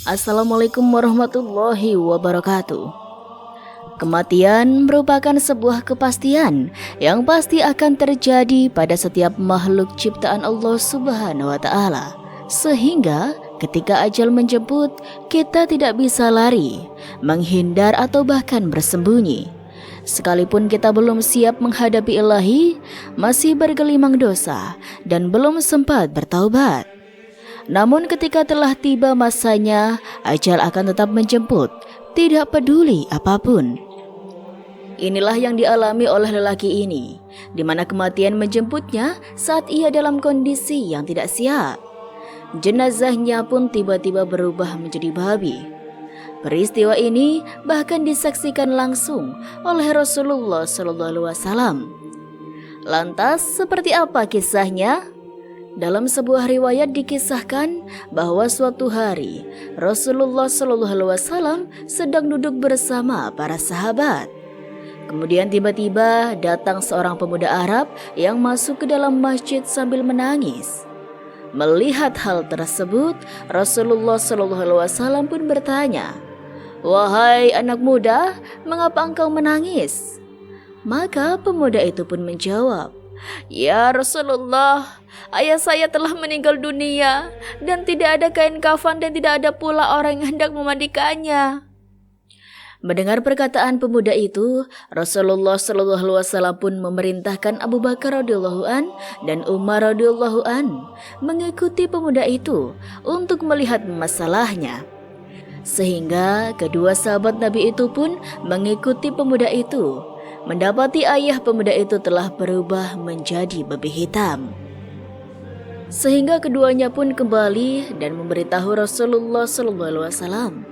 Assalamualaikum warahmatullahi wabarakatuh. Kematian merupakan sebuah kepastian yang pasti akan terjadi pada setiap makhluk ciptaan Allah Subhanahu wa taala. Sehingga ketika ajal menjemput, kita tidak bisa lari, menghindar atau bahkan bersembunyi. Sekalipun kita belum siap menghadapi ilahi, masih bergelimang dosa dan belum sempat bertaubat. Namun ketika telah tiba masanya, ajal akan tetap menjemput, tidak peduli apapun. Inilah yang dialami oleh lelaki ini, di mana kematian menjemputnya saat ia dalam kondisi yang tidak siap. Jenazahnya pun tiba-tiba berubah menjadi babi. Peristiwa ini bahkan disaksikan langsung oleh Rasulullah SAW. Lantas, seperti apa kisahnya? Dalam sebuah riwayat dikisahkan bahwa suatu hari Rasulullah SAW sedang duduk bersama para sahabat. Kemudian tiba-tiba datang seorang pemuda Arab yang masuk ke dalam masjid sambil menangis. Melihat hal tersebut, Rasulullah SAW pun bertanya, "Wahai anak muda, mengapa engkau menangis?" Maka pemuda itu pun menjawab, "Ya Rasulullah, ayah saya telah meninggal dunia dan tidak ada kain kafan dan tidak ada pula orang yang hendak memandikannya." Mendengar perkataan pemuda itu, Rasulullah SAW pun memerintahkan Abu Bakar radhiyallahu an dan Umar radhiyallahu an mengikuti pemuda itu untuk melihat masalahnya. Sehingga kedua sahabat Nabi itu pun mengikuti pemuda itu. Mendapati ayah pemuda itu telah berubah menjadi babi hitam. Sehingga keduanya pun kembali dan memberitahu Rasulullah SAW,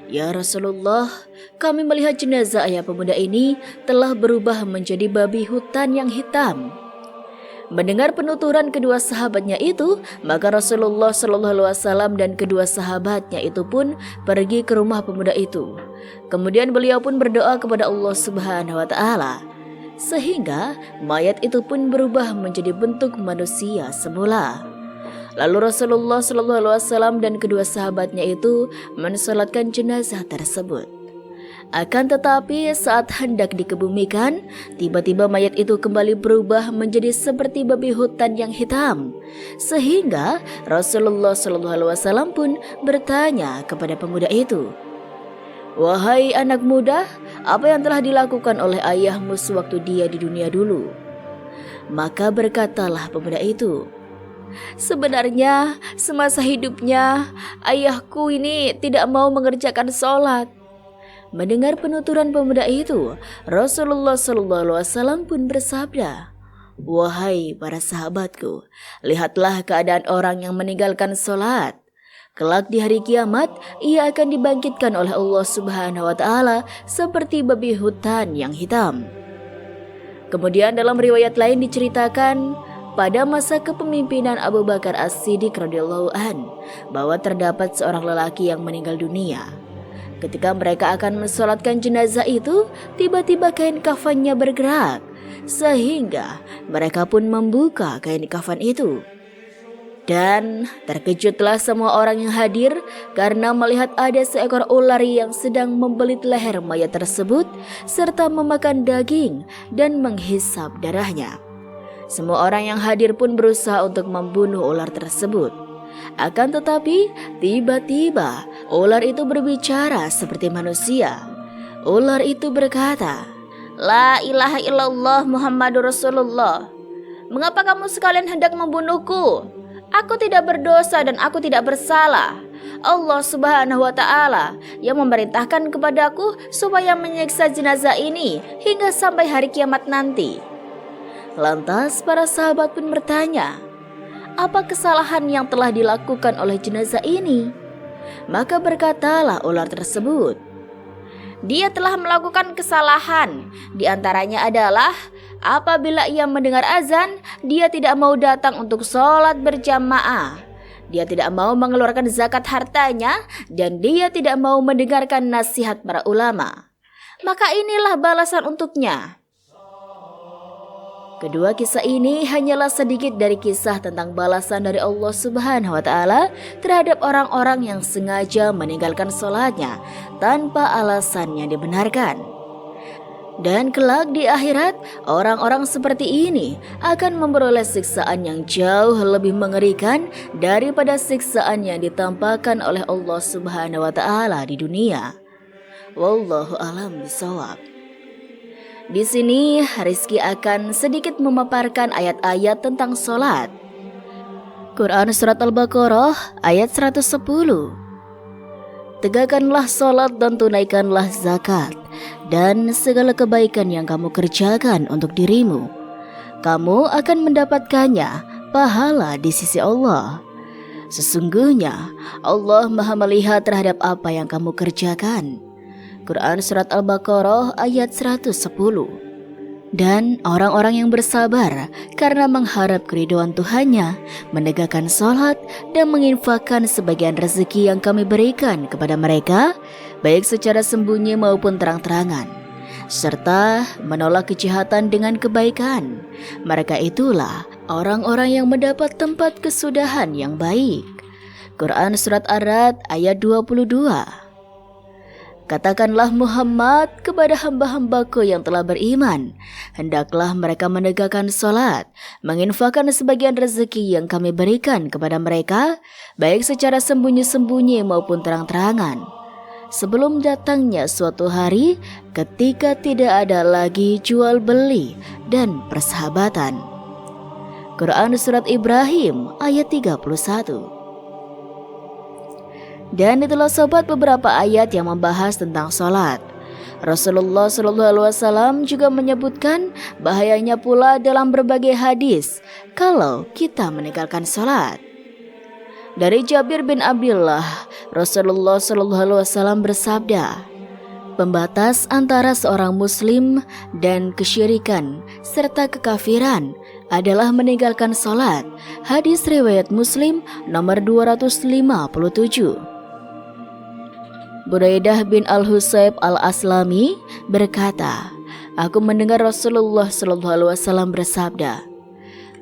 "Ya Rasulullah, kami melihat jenazah ayah pemuda ini telah berubah menjadi babi hutan yang hitam." Mendengar penuturan kedua sahabatnya itu, maka Rasulullah SAW dan kedua sahabatnya itu pun pergi ke rumah pemuda itu. Kemudian beliau pun berdoa kepada Allah Subhanahu wa taala, sehingga mayat itu pun berubah menjadi bentuk manusia semula. Lalu Rasulullah SAW dan kedua sahabatnya itu mensolatkan jenazah tersebut. Akan tetapi saat hendak dikebumikan, tiba-tiba mayat itu kembali berubah menjadi seperti babi hutan yang hitam. Sehingga Rasulullah SAW pun bertanya kepada pemuda itu, "Wahai anak muda, apa yang telah dilakukan oleh ayahmu sewaktu dia di dunia dulu?" Maka berkatalah pemuda itu, "Sebenarnya semasa hidupnya ayahku ini tidak mau mengerjakan sholat." Mendengar penuturan pemuda itu, Rasulullah SAW pun bersabda, "Wahai para sahabatku, lihatlah keadaan orang yang meninggalkan sholat. Kelak di hari kiamat, ia akan dibangkitkan oleh Allah Subhanahu wa taala seperti babi hutan yang hitam." Kemudian dalam riwayat lain diceritakan, pada masa kepemimpinan Abu Bakar As-Siddiq radhiyallahu an, bahwa terdapat seorang lelaki yang meninggal dunia. Ketika mereka akan mensolatkan jenazah itu, tiba-tiba kain kafannya bergerak, sehingga mereka pun membuka kain kafan itu. Dan terkejutlah semua orang yang hadir karena melihat ada seekor ular yang sedang membelit leher mayat tersebut serta memakan daging dan menghisap darahnya. Semua orang yang hadir pun berusaha untuk membunuh ular tersebut. Akan tetapi tiba-tiba ular itu berbicara seperti manusia. Ular itu berkata, "La ilaha illallah Muhammadur Rasulullah. Mengapa kamu sekalian hendak membunuhku? Aku tidak berdosa dan aku tidak bersalah. Allah Subhanahu wa taala yang memerintahkan kepadaku supaya menyiksa jenazah ini hingga sampai hari kiamat nanti." Lantas para sahabat pun bertanya, "Apa kesalahan yang telah dilakukan oleh jenazah ini?" Maka berkatalah ular tersebut, "Dia telah melakukan kesalahan. Di antaranya adalah apabila ia mendengar azan, dia tidak mau datang untuk sholat berjamaah. Dia tidak mau mengeluarkan zakat hartanya dan dia tidak mau mendengarkan nasihat para ulama. Maka inilah balasan untuknya." Kedua kisah ini hanyalah sedikit dari kisah tentang balasan dari Allah Subhanahu wa Ta'ala terhadap orang-orang yang sengaja meninggalkan sholatnya tanpa alasan yang dibenarkan. Dan kelak di akhirat, orang-orang seperti ini akan memperoleh siksaan yang jauh lebih mengerikan daripada siksaan yang ditampakkan oleh Allah Subhanahu wa Ta'ala di dunia. Wallahu a'lam bishawab. Di sini Rizky akan sedikit memaparkan ayat-ayat tentang sholat. Quran Surat Al-Baqarah ayat 110. Tegakkanlah sholat dan tunaikanlah zakat dan segala kebaikan yang kamu kerjakan untuk dirimu. Kamu akan mendapatkannya pahala di sisi Allah. Sesungguhnya Allah Maha melihat terhadap apa yang kamu kerjakan. Quran Surat Al-Baqarah ayat 110. Dan orang-orang yang bersabar karena mengharap keridhaan Tuhannya, menegakkan sholat dan menginfakkan sebagian rezeki yang kami berikan kepada mereka, baik secara sembunyi maupun terang-terangan, serta menolak kejahatan dengan kebaikan. Mereka itulah orang-orang yang mendapat tempat kesudahan yang baik. Quran Surat Ar-Ra'd ayat 22. Katakanlah Muhammad kepada hamba-hambaku yang telah beriman, hendaklah mereka menegakkan sholat, menginfakkan sebagian rezeki yang kami berikan kepada mereka, baik secara sembunyi-sembunyi maupun terang-terangan, sebelum datangnya suatu hari ketika tidak ada lagi jual beli dan persahabatan. Quran Surat Ibrahim ayat 31. Dan itulah sobat beberapa ayat yang membahas tentang sholat. Rasulullah SAW juga menyebutkan bahayanya pula dalam berbagai hadis kalau kita meninggalkan sholat. Dari Jabir bin Abdullah, Rasulullah SAW bersabda, pembatas antara seorang muslim dan kesyirikan serta kekafiran adalah meninggalkan sholat. Hadis riwayat Muslim nomor 257. Buraidah bin Al-Husayb Al-Aslami berkata, aku mendengar Rasulullah SAW bersabda,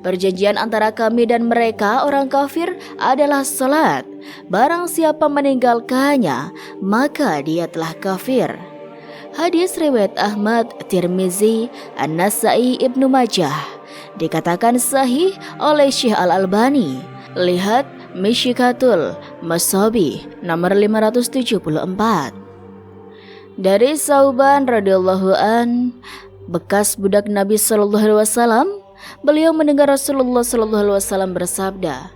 perjanjian antara kami dan mereka orang kafir adalah salat. Barang siapa meninggalkannya, maka dia telah kafir. Hadis riwayat Ahmad, Tirmizi, An-Nasai, Ibnu Majah. Dikatakan sahih oleh Syekh Al-Albani. Lihat Mishkatul Masabi nomor 574. Dari Sauban radhiyallahu an, bekas budak Nabi SAW, beliau mendengar Rasulullah SAW bersabda,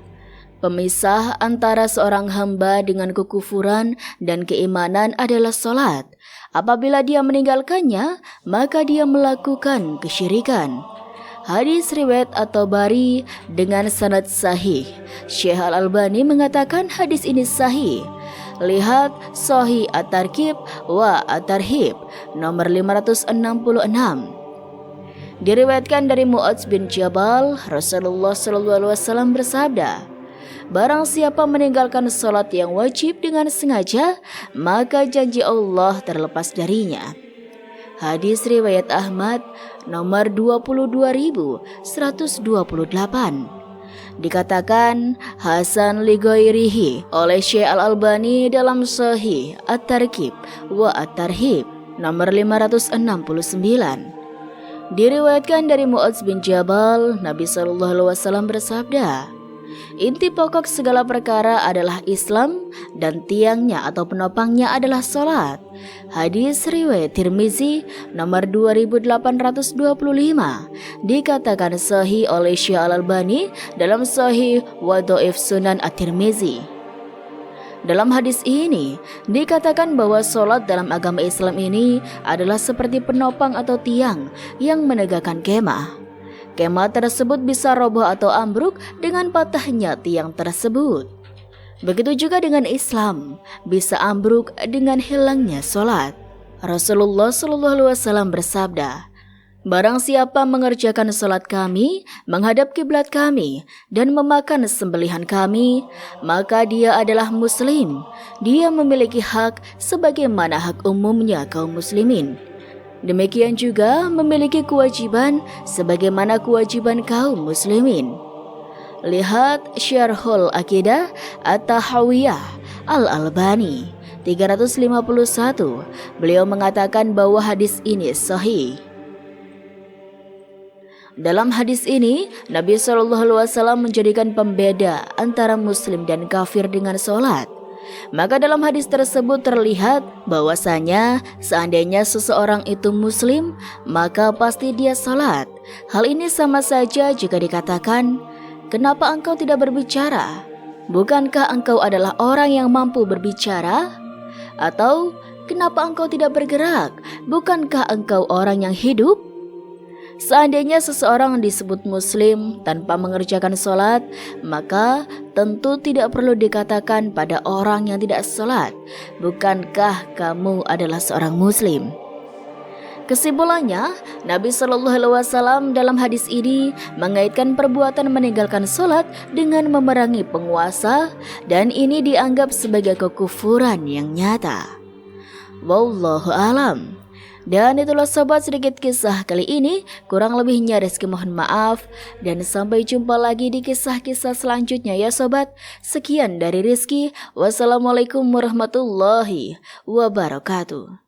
pemisah antara seorang hamba dengan kekufuran dan keimanan adalah salat. Apabila dia meninggalkannya, maka dia melakukan kesyirikan. Hadis riwayat At-Tabari dengan sanad sahih. Syekh Al-Albani mengatakan hadis ini sahih. Lihat Sahih At-Targhib wa At-Tarhib nomor 566. Diriwayatkan dari Mu'adz bin Jabal, Rasulullah SAW bersabda, barang siapa meninggalkan salat yang wajib dengan sengaja, maka janji Allah terlepas darinya. Hadis riwayat Ahmad nomor 22.128. Dikatakan Hasan li ghairihi oleh Syekh Al-Albani dalam Sahih At-Targhib wa At-Tarhib nomor 569. Diriwayatkan dari Mu'adz bin Jabal, Nabi SAW bersabda, inti pokok segala perkara adalah Islam dan tiangnya atau penopangnya adalah salat. Hadis riwayat Tirmizi nomor 2825. Dikatakan sahih oleh Syekh Al-Albani dalam Sahih wa Dhaif Sunan At-Tirmizi. Dalam hadis ini dikatakan bahwa salat dalam agama Islam ini adalah seperti penopang atau tiang yang menegakkan kemah. Kemah tersebut bisa roboh atau ambruk dengan patahnya tiang tersebut. Begitu juga dengan Islam, bisa ambruk dengan hilangnya salat. Rasulullah SAW bersabda, barang siapa mengerjakan salat kami, menghadap kiblat kami, dan memakan sembelihan kami, maka dia adalah muslim. Dia memiliki hak sebagaimana hak umumnya kaum muslimin. Demikian juga memiliki kewajiban sebagaimana kewajiban kaum muslimin. Lihat Syarhul Aqidah At-Tahawiyah Al-Albani 351. Beliau mengatakan bahwa hadis ini sahih. Dalam hadis ini, Nabi SAW menjadikan pembeda antara muslim dan kafir dengan sholat. Maka dalam hadis tersebut terlihat bahwasanya seandainya seseorang itu muslim, maka pasti dia sholat. Hal ini sama saja jika dikatakan, kenapa engkau tidak berbicara? Bukankah engkau adalah orang yang mampu berbicara? Atau kenapa engkau tidak bergerak? Bukankah engkau orang yang hidup? Seandainya seseorang disebut muslim tanpa mengerjakan sholat, maka tentu tidak perlu dikatakan pada orang yang tidak sholat, bukankah kamu adalah seorang muslim? Kesimpulannya, Nabi SAW dalam hadis ini mengaitkan perbuatan meninggalkan sholat dengan memerangi penguasa, dan ini dianggap sebagai kekufuran yang nyata. Wallahu alam. Dan itulah sobat sedikit kisah kali ini, kurang lebihnya Rizky mohon maaf, dan sampai jumpa lagi di kisah-kisah selanjutnya ya sobat. Sekian dari Rizky, wassalamualaikum warahmatullahi wabarakatuh.